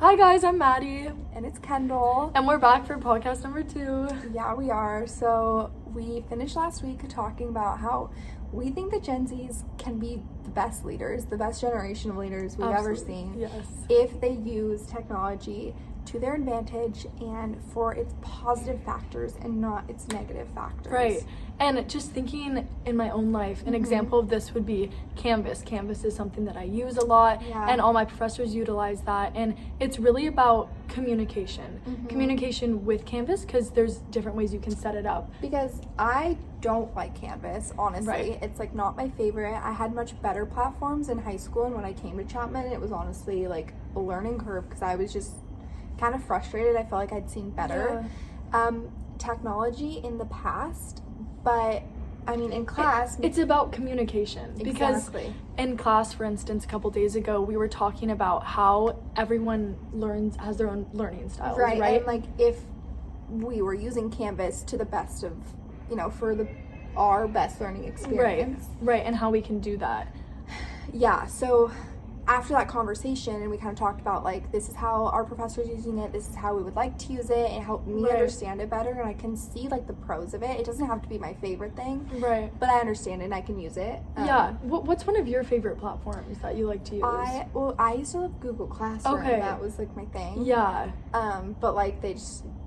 Hi guys, I'm Maddie. And it's Kendall. And we're back for podcast number 2. Yeah, we are. So we finished last week talking about how we think that Gen Zs can be the best leaders, the best generation of leaders we've ever seen. Yes. If they use technology to their advantage and for its positive factors and not its negative factors. Right. And just thinking in my own life, an example of this would be Canvas. Canvas is something that I use a lot, and all my professors utilize that. And it's really about communication. Communication with Canvas, because there's different ways you can set it up. Because I don't like Canvas, honestly. Right. It's like not my favorite. I had much better platforms in high school, and when I came to Chapman, it was honestly like a learning curve because I was just kind of frustrated. I felt like I'd seen better technology in the past, but I mean in class it's about communication. Because in class, for instance, a couple days ago we were talking about how everyone has their own learning styles, right? And like if we were using Canvas to the best of, for our best learning experience, right, and how we can do that. Yeah, so after that conversation, and we kind of talked about like, this is how our professor's using it, this is how we would like to use it, it helped me understand it better, and I can see like the pros of it. It doesn't have to be my favorite thing, but I understand it and I can use it. What's one of your favorite platforms that you like to use? I used to love Google Classroom. That was like my thing. But like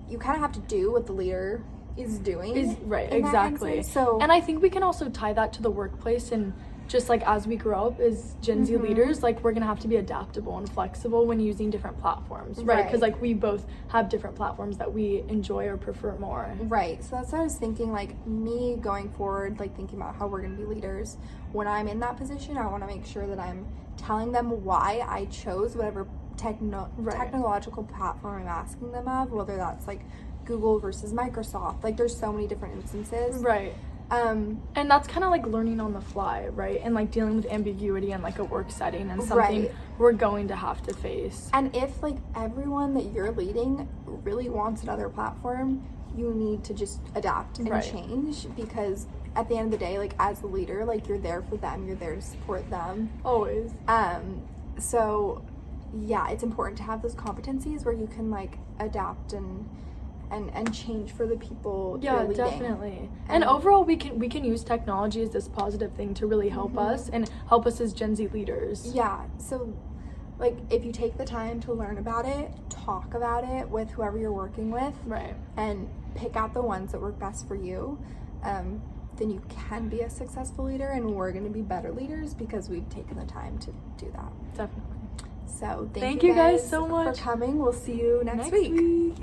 you kind of have to do what the leader is doing. Exactly. So, and I think we can also tie that to the workplace, and just like as we grow up as Gen Z leaders, like we're gonna have to be adaptable and flexible when using different platforms, right? Because like we both have different platforms that we enjoy or prefer more. Right. So that's what I was thinking, like me going forward, like thinking about how we're gonna be leaders. When I'm in that position, I want to make sure that I'm telling them why I chose whatever technological platform I'm asking them of, whether that's like Google versus Microsoft. Like there's so many different instances. Right. And that's kind of like learning on the fly, right? And like dealing with ambiguity in like a work setting and something we're going to have to face. And if like everyone that you're leading really wants another platform, you need to just adapt and change, because at the end of the day, like as a leader, like you're there for them, you're there to support them. Always. So yeah, it's important to have those competencies where you can like adapt and change for the people you're leading. Definitely. And overall, we can use technology as this positive thing to really help us and help us as Gen Z leaders. Yeah. So like if you take the time to learn about it, talk about it with whoever you're working with, and pick out the ones that work best for you, then you can be a successful leader, and we're going to be better leaders because we've taken the time to do that. Definitely. So thank you guys so much for coming. We'll see you next week.